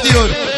ediyor.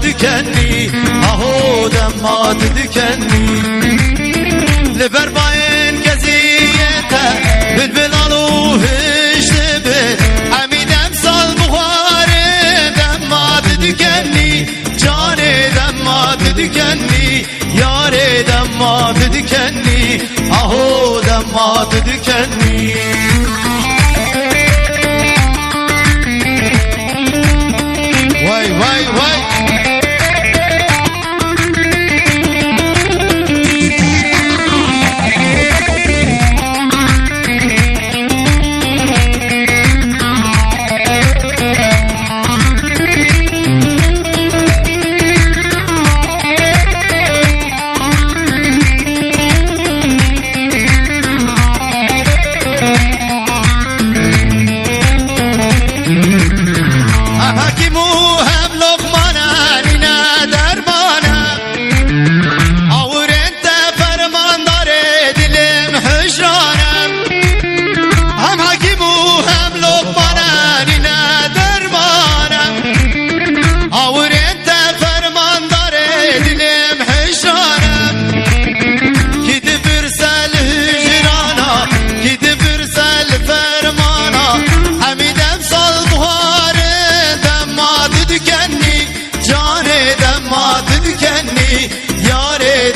dikenli aho demmat dikenli Liber bayin geziyete bülbül alu hişti be Hamidem sal buhari demmat dikenli Cane demmat dikenli Yare demmat dikenli aho demmat dikenli Vay vay vay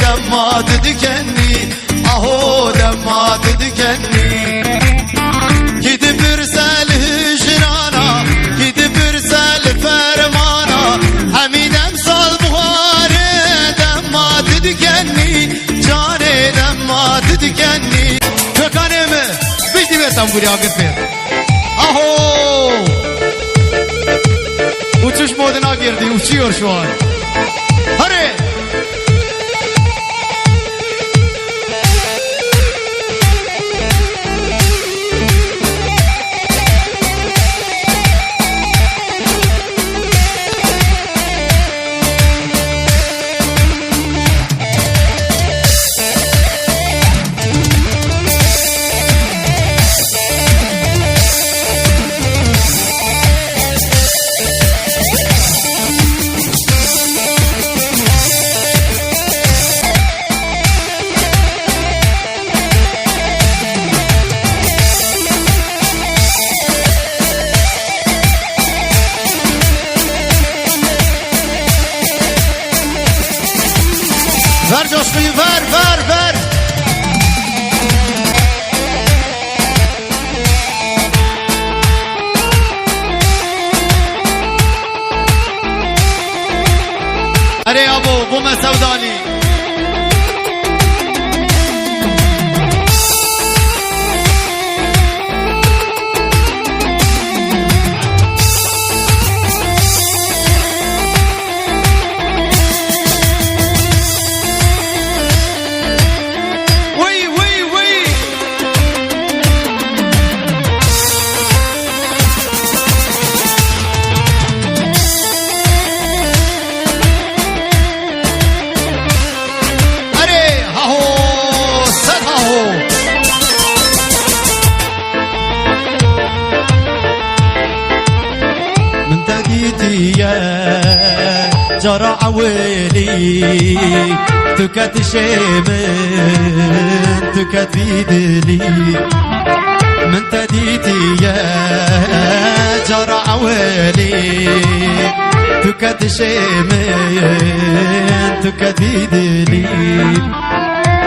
demmat dikenli aho demmat dikenli Gidip ürsel hicrana gidip ürsel fermana Hamidem sal buhari demmat dikenli Cane demmat dikenli Kökanemi bitti versem buraya gitmeye Aho Uçuş moduna girdi uçuyor şu an Hadi Ver coşkuyu ver بوما سوداني جرى عويلي تكات شيمن تكات بيدلي من تديتي يا جرى عويلي تكات شيمن تكات بيدلي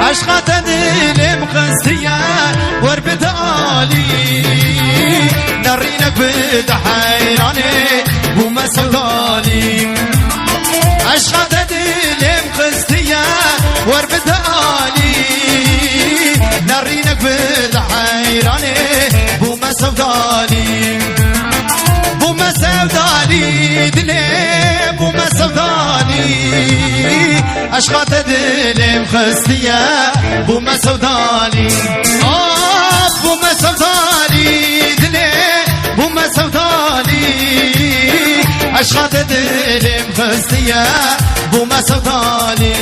عشقة دلي مخزية وربت آلي نرينك بدحيراني وما سوداني عشقة دلي مخزية وربت آلي نرينك بدحيراني وما سوداني وما سوداني دلي وما سوداني عشقة دلي مخزية وما سوداني وما سوداني دلي وما سوداني عشقة دلي مخزية وما سوداني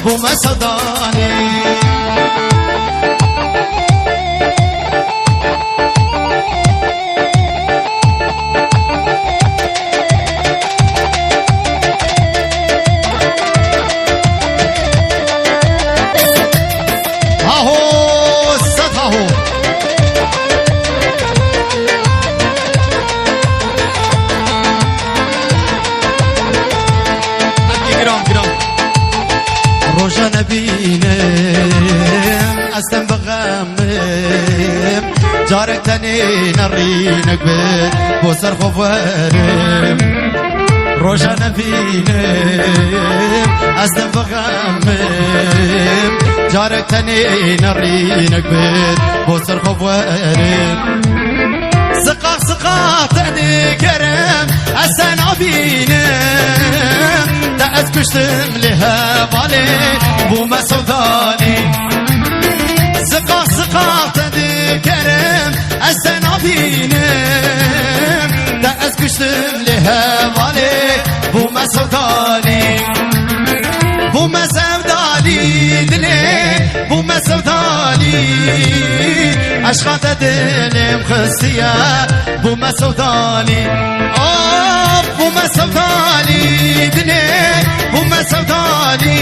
وما سوداني روجانا بينم أستن بغمم جارك تاني نرينك بوسر خوفارم روجانا بينم أستن بغمم جارك تاني نرينك بوسر خوفارم سقاق سقاق تاني كرم أستن عبينم تأس كشتم لها بالي بوما سوداني سقاق سقاق تاني كرم أستن عبينم تأس كشتم لها بالي بوما سوداني بوما سوداني دلي بوما سوداني عشقة دلي مخزية بوما سوداني بوما سوداني دلي بوما سوداني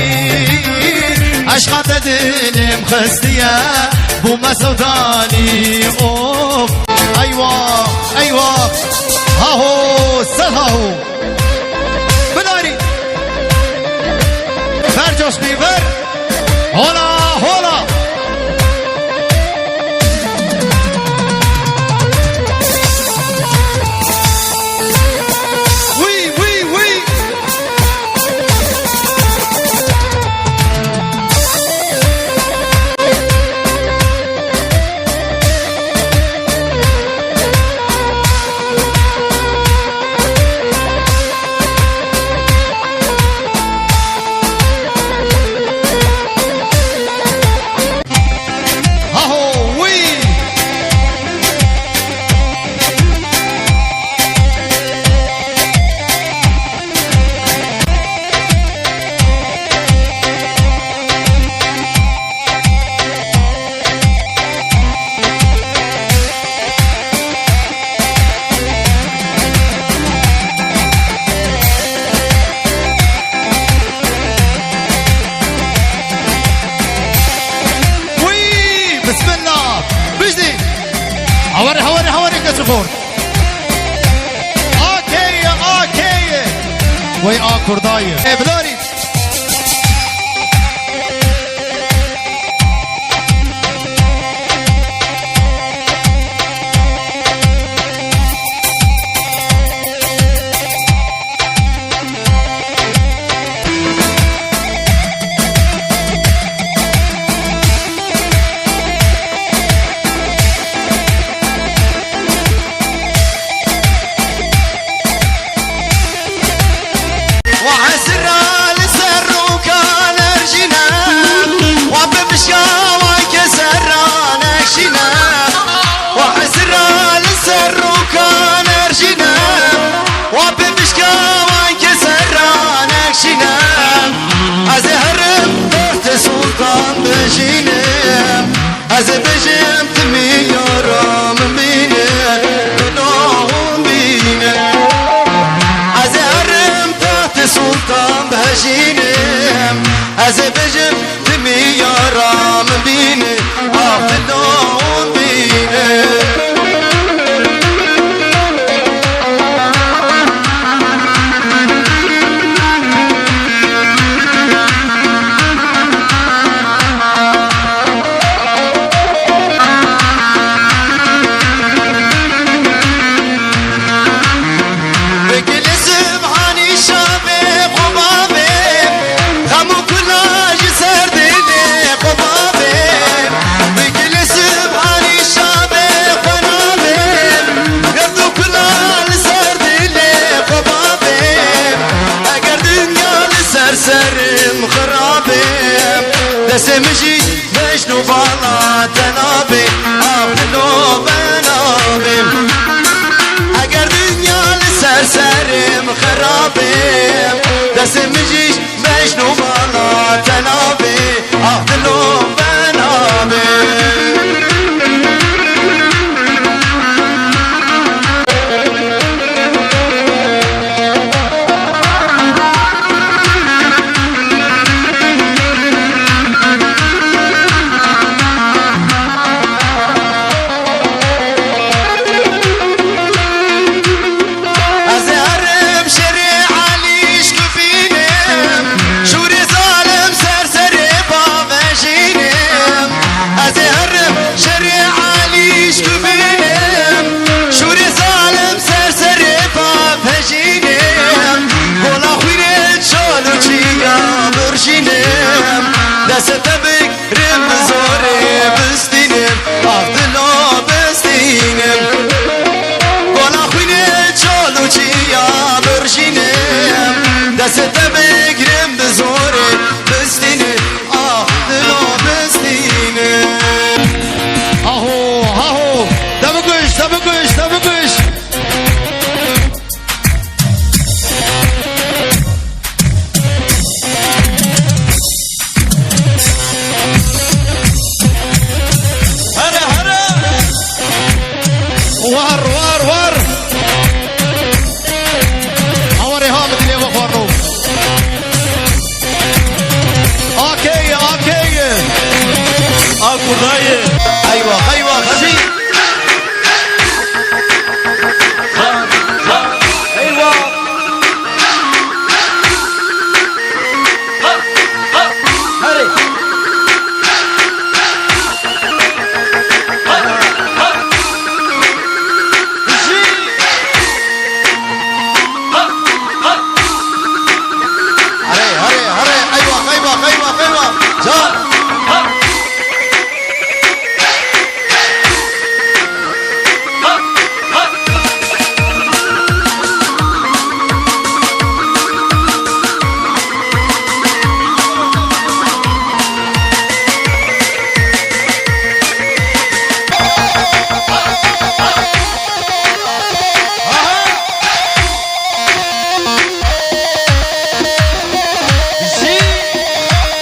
عشقة دلي مخزية بوما سوداني أيوة أيوة هاهو سهاهو بلاري فرجوش بيبر هولا هولا كسفور اوكي وي كردايه بلوري دسمجي بشنو بالا تنابي أغلو بنابي اگر دنیا لسرسرم خرابم دسمجي بشنو بالا تنابي أغلو بنابي دستبك رم زوري بستينم أفضلو بستينم قولا خويني جالو چيا برشينم دستبك رم زوري بستينم أفضلو بستينم هاهو هاهو دبقش دبقش دبقش وار وار وار اوري هامد اللي بخورو اوكي اوكي اكو ضايق ايوه ايوه خزي ايوه هري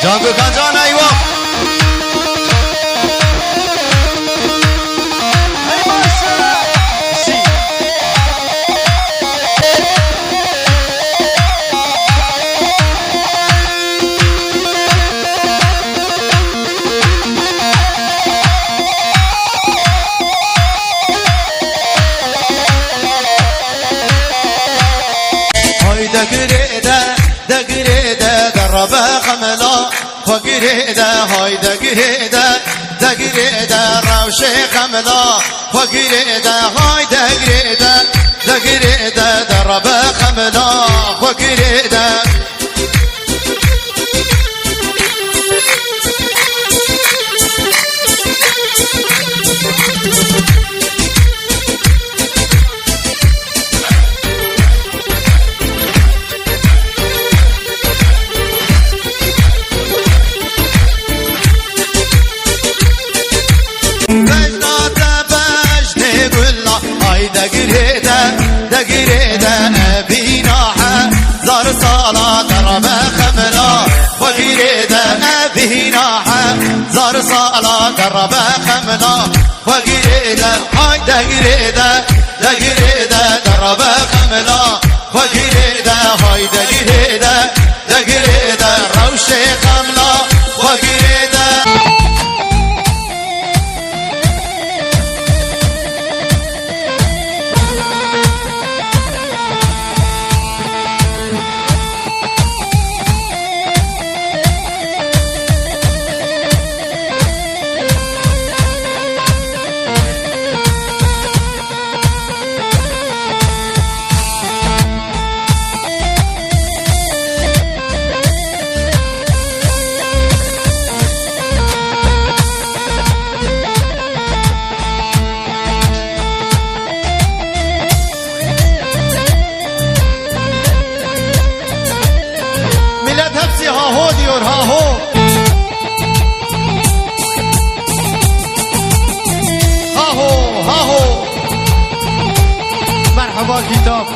جانگو کان جان ایوا هاي دقريده دربه خملا فقريده هاي دقريده روشي خملا فقريده هاي دقريده دربه خملا فقريده دقريده أبيناها زار صلاة دربه خملا وقريده أبيناها زار صلاة دربه خملا وقريده هاي دقريده دربه خملا وقريده هاي دقريده روشي خملا وقريده ها هو ديور ها هو كتاب.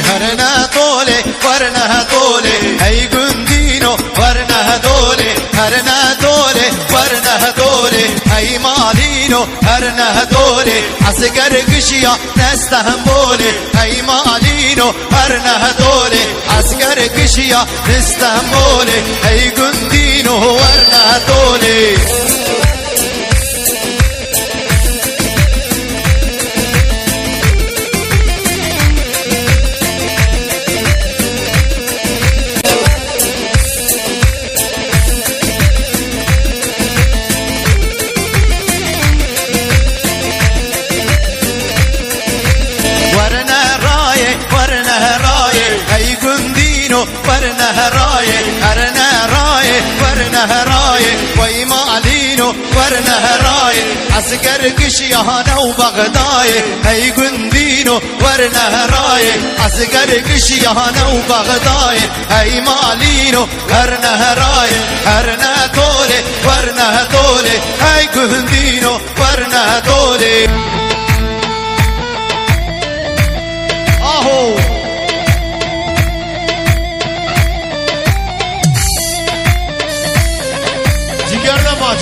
هرنا طولي ورنا طولي هي قندينو ورنا دولي هرنا طولي ورنا دولي هي مالينو هرنا دولي عسكر قشيا نستهمبولي هي مالينو هرنا دولي عسكر قشيا نستهمبولي هي قندينو ورنا دولي ورنا رايه هرنا رايه ورنا رايه وي مالينو ورنا رايه عسكر قشيانا وبغدايه هي قندينو ورنا رايه عسكر قشيانا وبغدايه هي مالينو ورنا رايه هرنا طولي ورنا طولي هي قندينو ورنا طولي اهو جيجرنما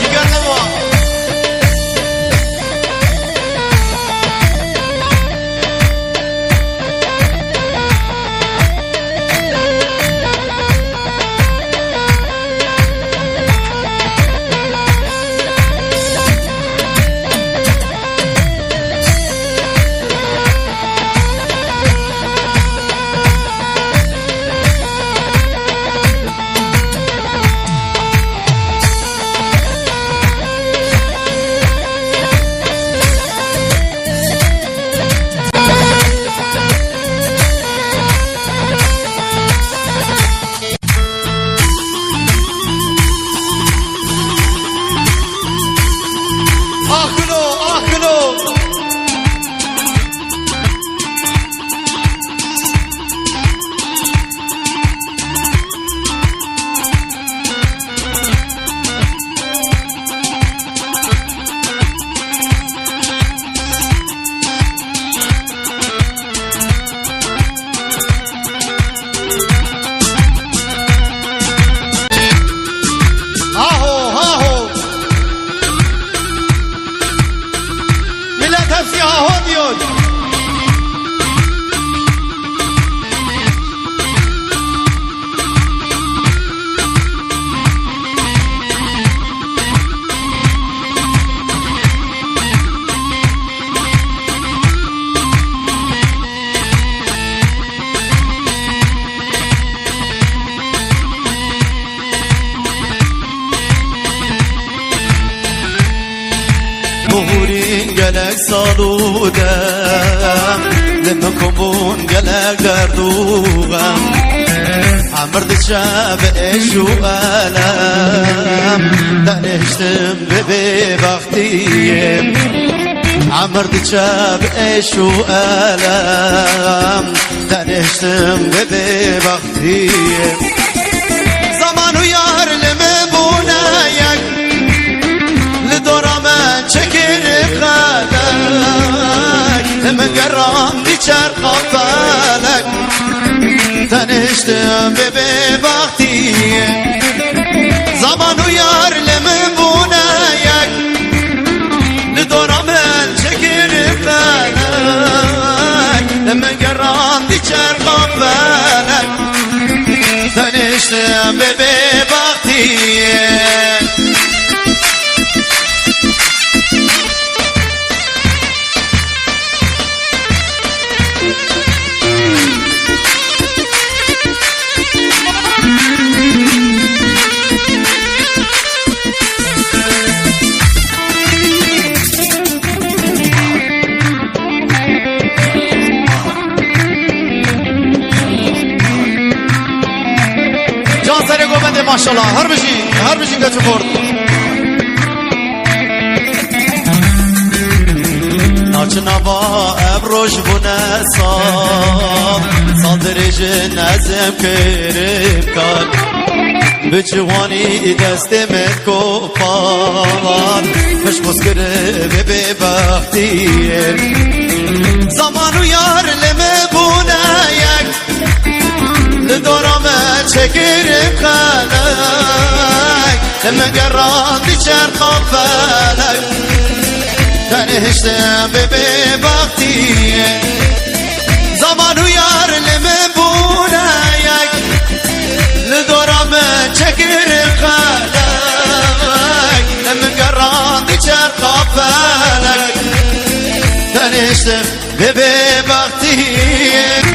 مهورين قلق صالودا لما كومون قلق دردوغا عمرت شاب ايش وآلام دانشتم ببي بختي عمرت شاب ايش وآلام دانشتم ببي بختي زمان ويار لمبونايك لدورا ما شكر خالك من قرام بيشار قطالك تنشتم ببي بختي زمان زمان و یار لمن بونایک لدورا من چکر فلک لمن گران دی چرقا فلک تنشتم به وقتیه ماشاءالله هر بشین که چپرد ناچنا با ابروش بونه صادرش نزم کرب کن به جوانی دستمت کفان مش مسکره به بختیه زمانو یار لمه بونه یک لدورم چکرم خلق لمه گران دی چرخان فلک تنهشتم به وقتیه زمانو یار لمه بونه یک لدورم چکرم خلق لمه گران دی چرخان فلک تنهشتم به وقتیه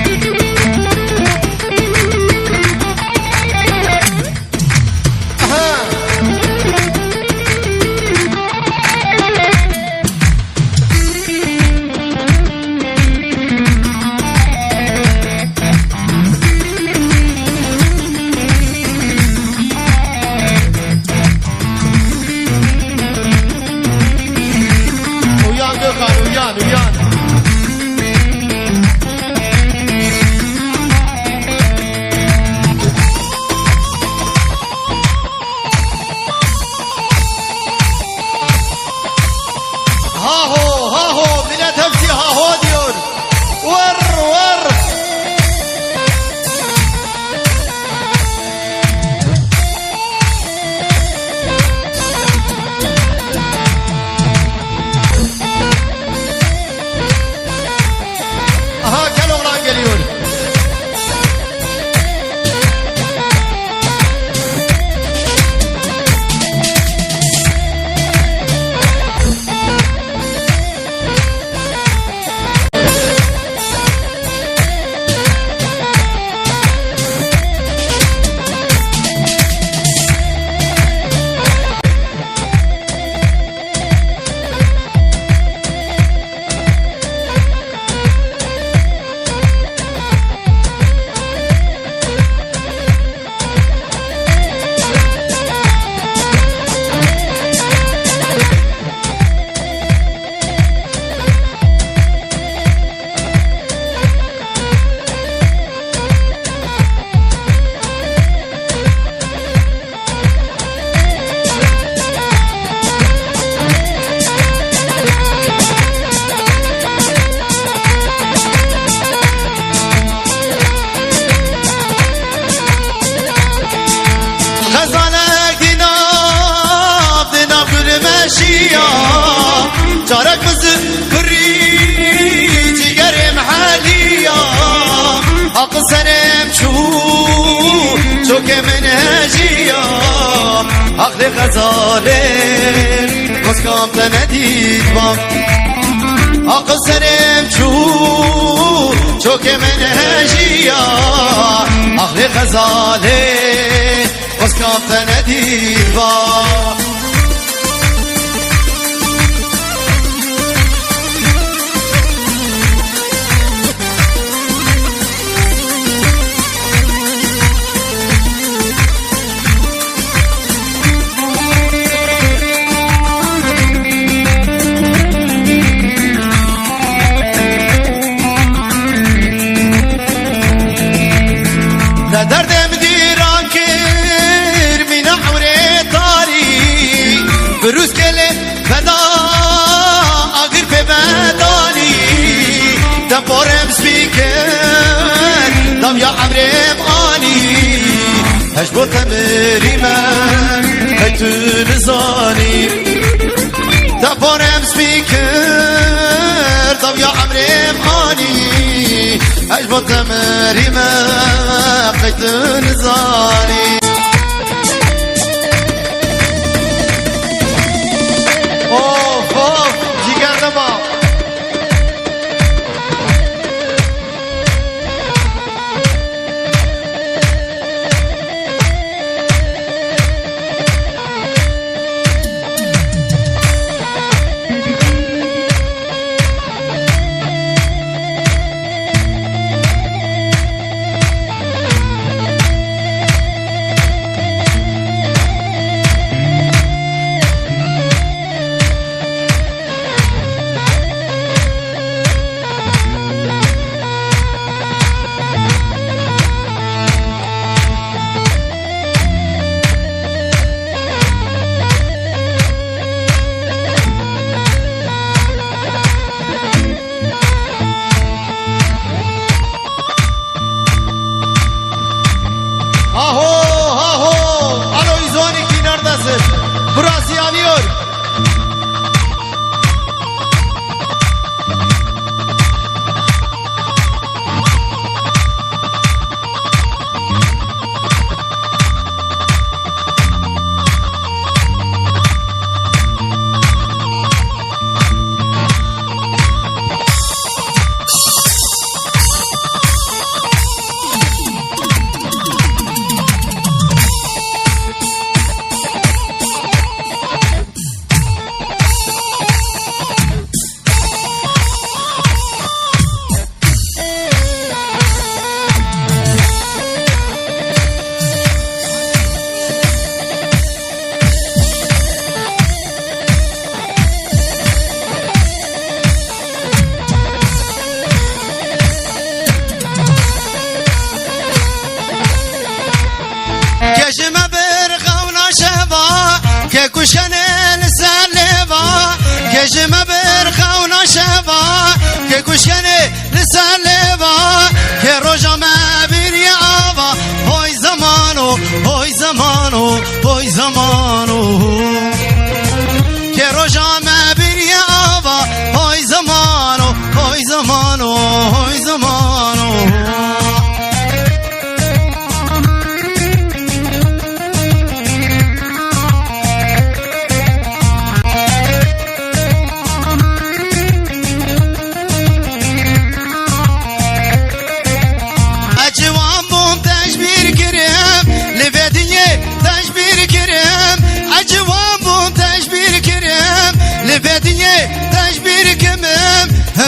جارك مزن كري جيجرم حاليا أقصرم شو كمن هجيا أخلي غزالين مسكام تنديد بام أقصرم شو كمن هجيا أخلي غزالين مسكام تنديد بام دردم دیران کر من عمره تاری بروز کله فدا آگر به بدانی دم بارم سپیکر دم یا عمرم آنی هش بو تمری من عمري مخاني أجبط تمري ما قيت نزاري أوف أوف جيجان دما كجمة برخة ونشبة ككشكني لسالبة كروجا ما بين يابا هوي زمانو هوي زمانو هوي زمانو كروجا ما بين يابا هوي زمانو هوي زمانو هوي زمانو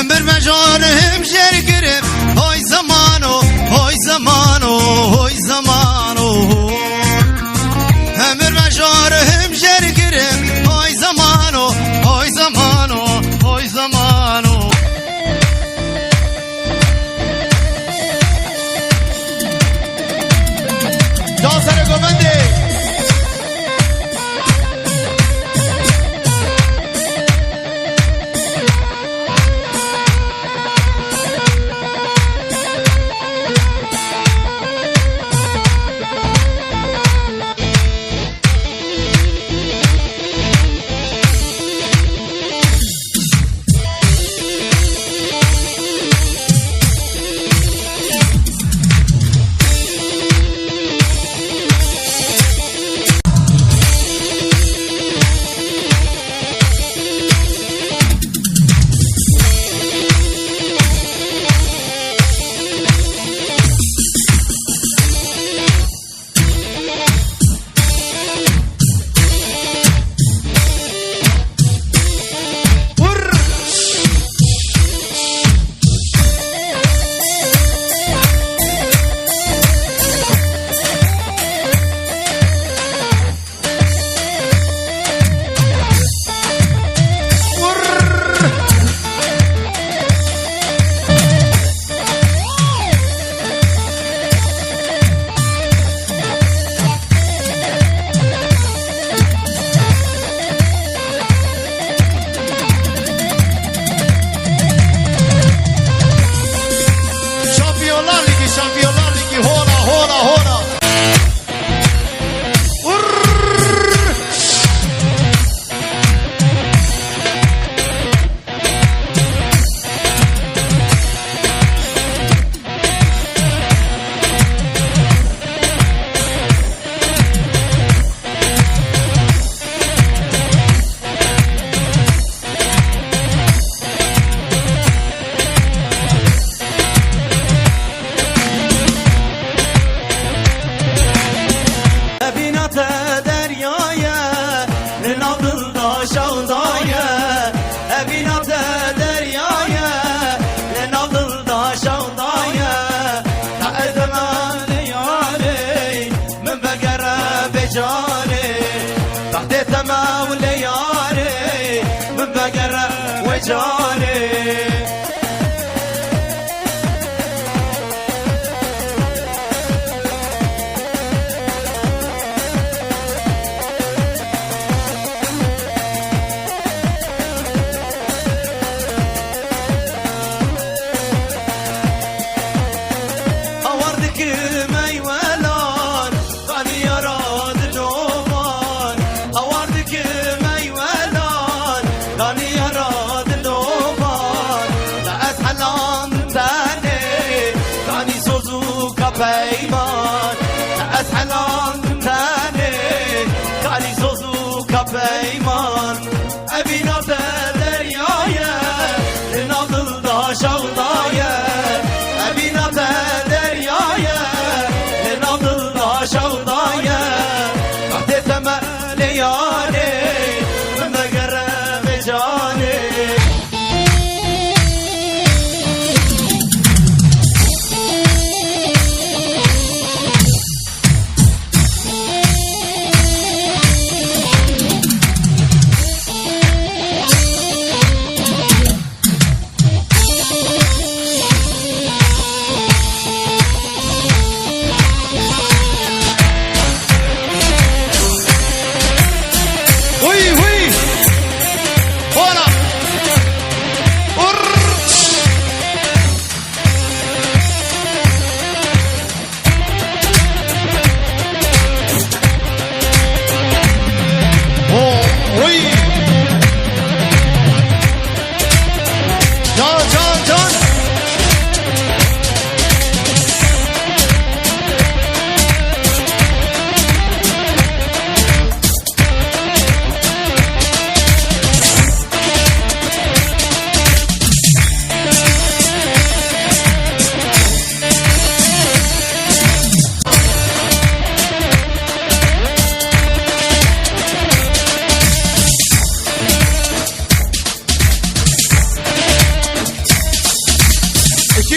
هم برمجانهم جرقرم هوي زمانو هوي زمانو هوي زمانو هم برمجانهم جرقرم هوي زمانو هوي زمانو هوي زمانو دانسر گوبنده جاني پیمان اسحلان تاني کالی زوزو کا پیمان ابینا دریایه نادل دا شغدایه ابینا دریایه نادل دا شغدایه وقت تملیانه من قرب جاني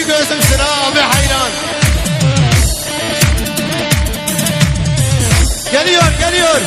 gözüm sıra abi hayran. Geliyor geliyor.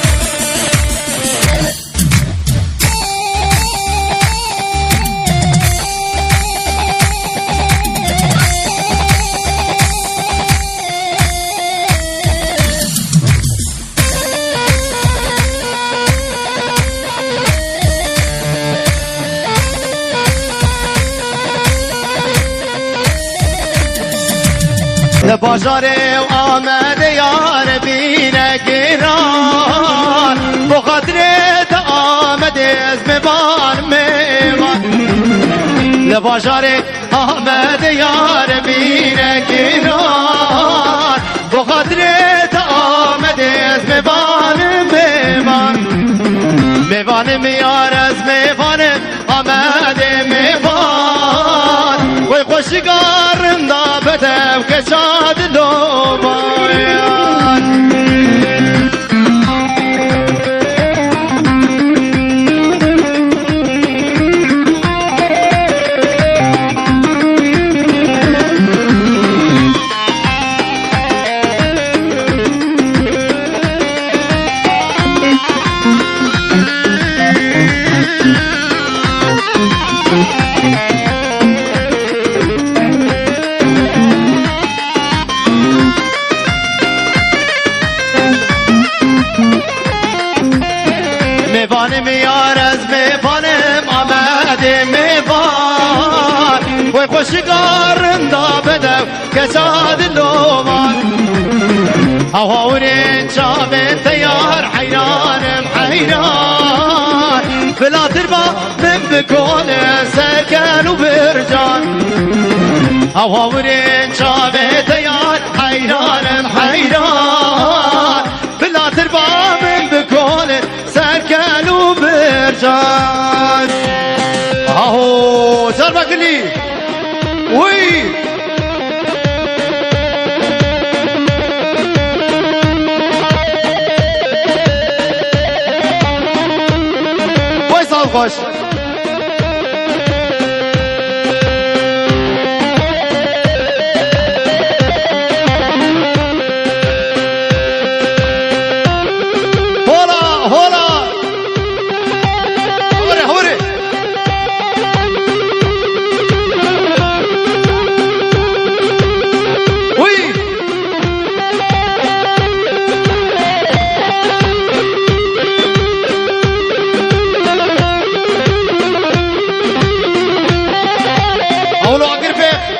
لباجاره و آمده یار بینه گران با خاطرت آمده از میوان میوان لباجاره آمده یار بینه گران با خاطرت آمده از میوان میوان میوان میار از میوان آمده میوان وی خوشگارم دا بدم که شاد لو باید میوان میار از میوانم آمده میوان وی خوشگارم دا بدم که شاد لومان هاورین شامن تیار حیرانم حیران فلا تربا من بکن سکن و برجان هاورین شامن تیار حیرانم حیران فلا تربا من بکن سرکن و برجان آهو سر بکلی وی وی سال خوش كيفك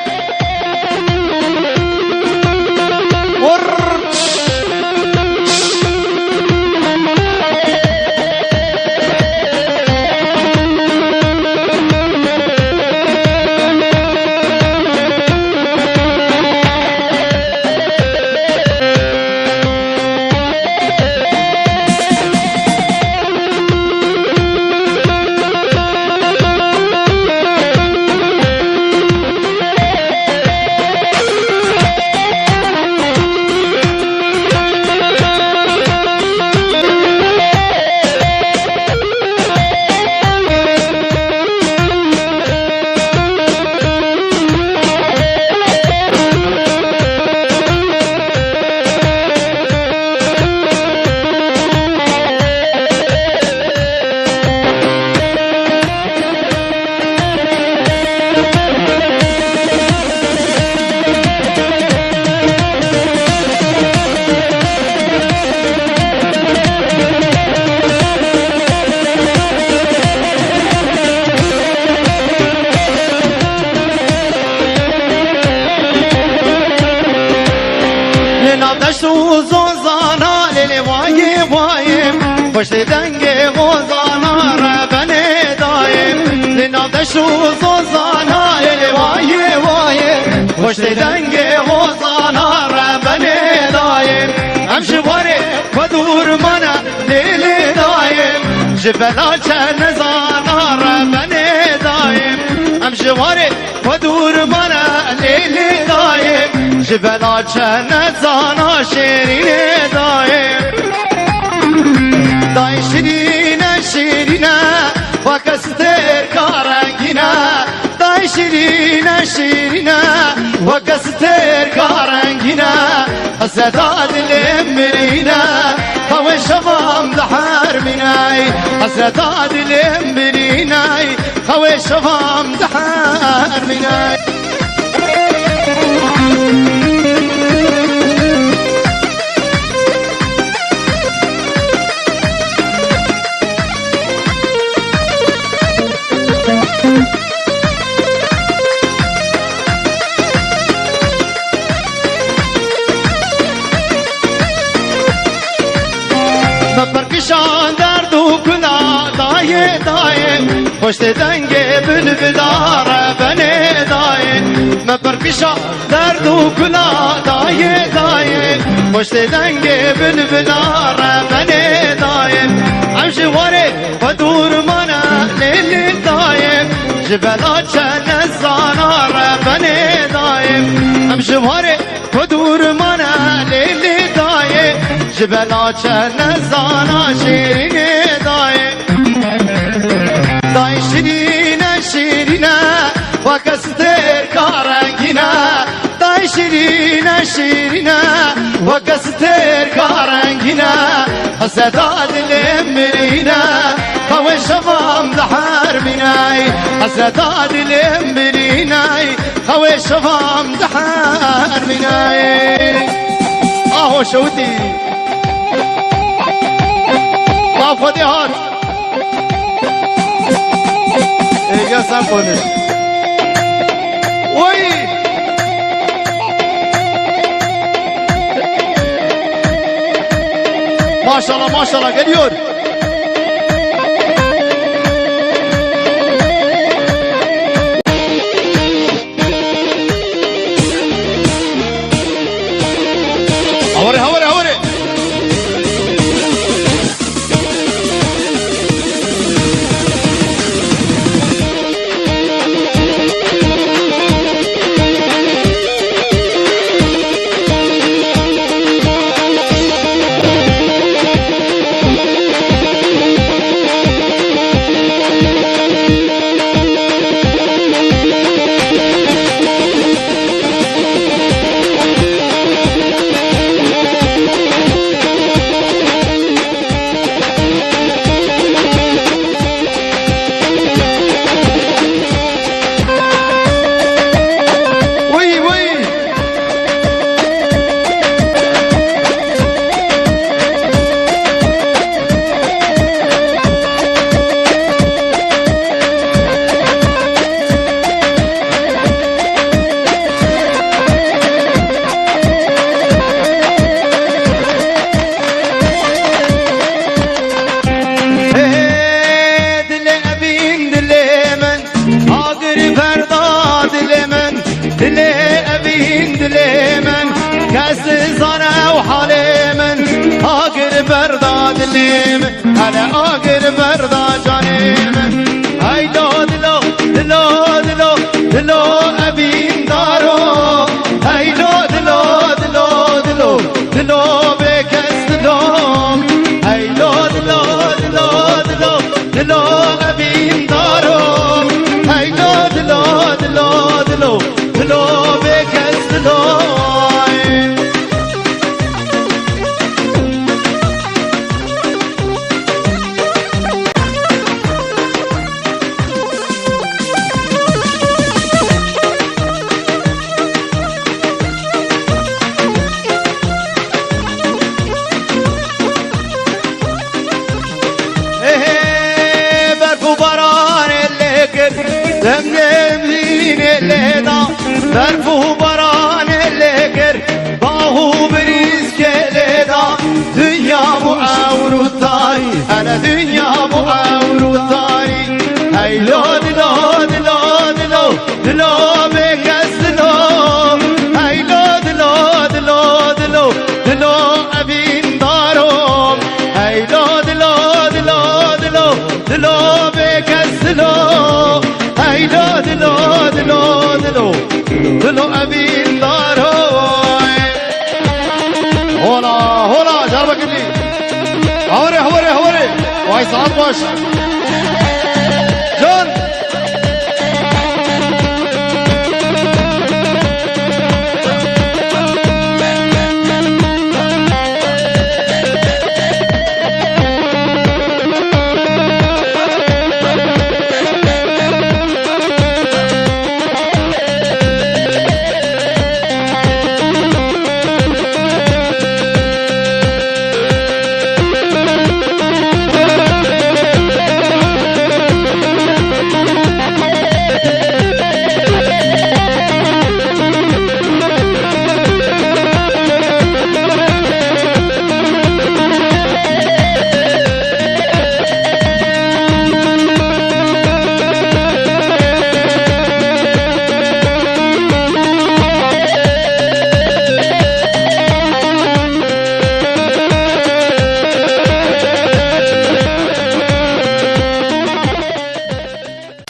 دشتو زوزانا لیلی وایم وایم پشت دنگ غوزانا ربنه دایم لینا دشتو زوزانا لیلی وایم وایم پشت دنگ غوزانا ربنه دایم هم شواره و دور منه لیلی دایم جبلا چه نزانا ربنه دایم هم شواره و دور منه لیلی دایم جبلا چنه زانا شیرینه دایم دای شیرینه شیرینه و کستر کارنگینه دای شیرینه شیرینه و کستر کارنگینه صدا دلم برینه هوا شمام دحر منای صدا دلم برینه هوا شمام دحر منای برکشان درد و کلا دایه دایه پشت دنگ بلبلا ربنه دایه برکشان درد و کلا دایه دایه پشت دنگ بلبلا ربنه دایه همش واره و دور منه لیلی دایه جبلا چنه زانا ربنه دایه همش واره و دور منه لیلی دایه جبلا چنه زانا شیرینه دایه دای شیرینه شیرینه و کستر کارنگینه دای شیرینه شیرینه و کستر کارنگینه صدا دلم برینه هوا شمام دحر منای صدا دلم برینه هوا شمام دحر منای آهو شوتی فاضي هات ايه سامبوني وي ما شاء الله ما شاء الله قديور هوري هوري هوري دلي أبين دلي من كاس زانا وحالي من آقر بردا دلي من هلا آقر بردا جاني من هيدو دلو دلو دلو دلو أبين دارو هيدو دلو دلو دلو دلو بكس دلو هيدو دلو دلو دلو دلو أبين دارو هيدو دلو دلو دلو دلو بكس دلو برفو بران لگر باهو بریز کلیدا دنیا معاور داری انا دنیا معاور داری هیلو دلو دلو دلو دلو بکس دلو هیلو دلو دلو دلو دلو ابین دارم هیلو دلو دلو دلو دلو بکس دلو هیلو دلو دلو دلو دلو أبين داروي هولا هولا جربك لي هوري هوري هوري واي صعب باش